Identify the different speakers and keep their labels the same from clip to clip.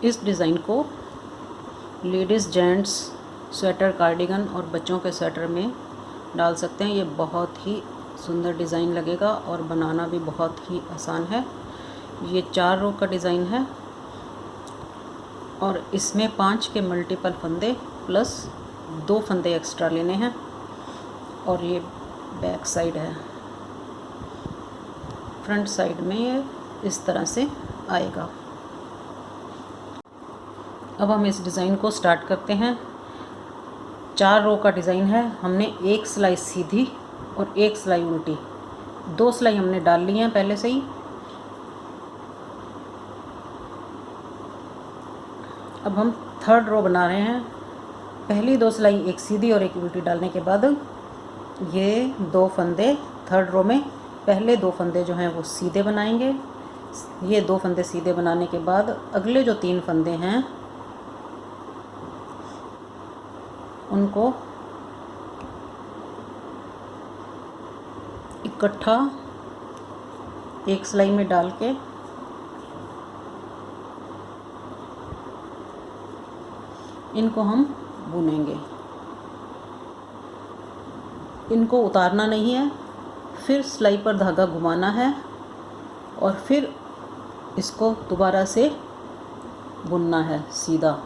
Speaker 1: इस डिज़ाइन को ladies, gents sweater, cardigan और बच्चों के स्वेटर में डाल सकते हैं। ये बहुत ही सुंदर डिज़ाइन लगेगा और बनाना भी बहुत ही आसान है। ये 4 रो का डिज़ाइन है और इसमें 5 के मल्टीपल फंदे प्लस 2 फंदे एक्स्ट्रा लेने हैं। और ये बैक साइड है। फ्रंट साइड में ये इस तरह से आएगा। अब हम इस डिज़ाइन को स्टार्ट करते हैं। 4 रो का डिज़ाइन है। हमने एक सिलाई सीधी और एक सिलाई उल्टी, 2 सिलाई हमने डाल ली हैं पहले से ही। अब हम 3rd रो बना रहे हैं। पहली 2 सिलाई एक सीधी और एक उल्टी डालने के बाद ये 2 फंदे 3rd रो में, पहले 2 फंदे जो हैं वो सीधे बनाएंगे। ये 2 फंदे सीधे बनाने के बाद अगले जो 3 फंदे हैं उनको इकट्ठा एक सिलाई में डाल के इनको हम बुनेंगे। इनको उतारना नहीं है, फिर सिलाई पर धागा घुमाना है और फिर इसको दोबारा से बुनना है सीधा।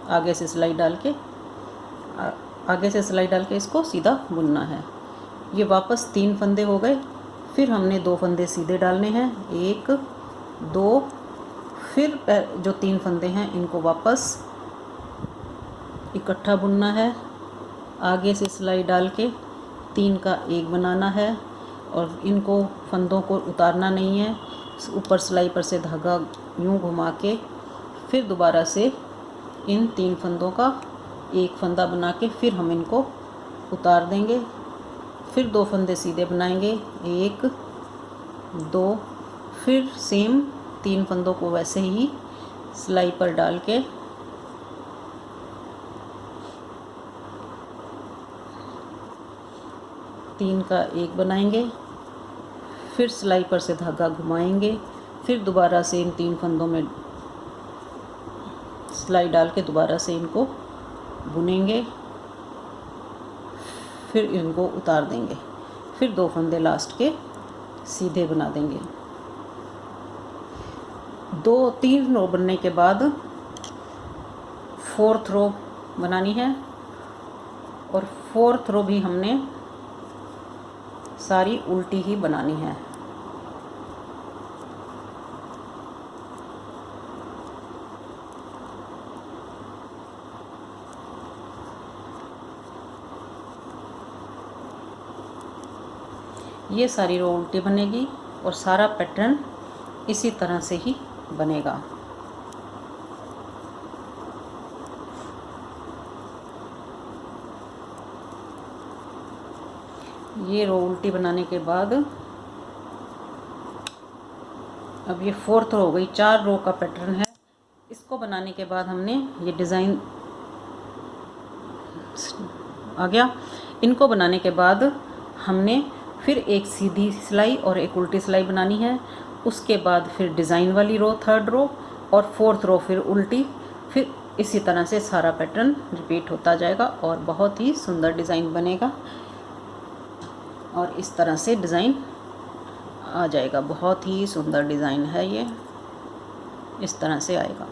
Speaker 1: आगे से सिलाई डाल के इसको सीधा बुनना है। ये वापस 3 फंदे हो गए। फिर हमने 2 फंदे सीधे डालने हैं, 1 2, फिर जो 3 फंदे हैं इनको वापस इकट्ठा बुनना है। आगे से सिलाई डाल के 3 का 1 बनाना है और इनको फंदों को उतारना नहीं है। ऊपर सिलाई पर से धागा यूं घुमा के फिर दोबारा से इन 3 फंदों का 1 फंदा बना के फिर हम इनको उतार देंगे। फिर 2 फंदे सीधे बनाएंगे, 1 2, फिर सेम 3 फंदों को वैसे ही सिलाई पर डाल के तीन का 1 बनाएंगे। फिर सिलाई पर से धागा घुमाएंगे, फिर दोबारा से इन 3 फंदों में सिलाई डाल के दोबारा से इनको बुनेंगे, फिर इनको उतार देंगे। फिर 2 फंदे लास्ट के सीधे बना देंगे। 2-3 रो बनने के बाद 4th रो बनानी है और 4th रो भी हमने सारी उल्टी ही बनानी है। ये सारी रो उल्टी बनेगी और सारा पैटर्न इसी तरह से ही बनेगा। ये रो उल्टी बनाने के बाद अब ये 4th रो हो गई। 4 रो का पैटर्न है। इसको बनाने के बाद हमने ये डिज़ाइन आ गया। इनको बनाने के बाद हमने फिर एक सीधी सिलाई और एक उल्टी सिलाई बनानी है। उसके बाद फिर डिज़ाइन वाली रो 3rd रो और 4th रो फिर उल्टी। फिर इसी तरह से सारा पैटर्न रिपीट होता जाएगा और बहुत ही सुंदर डिज़ाइन बनेगा और इस तरह से डिज़ाइन आ जाएगा। बहुत ही सुंदर डिज़ाइन है ये, इस तरह से आएगा।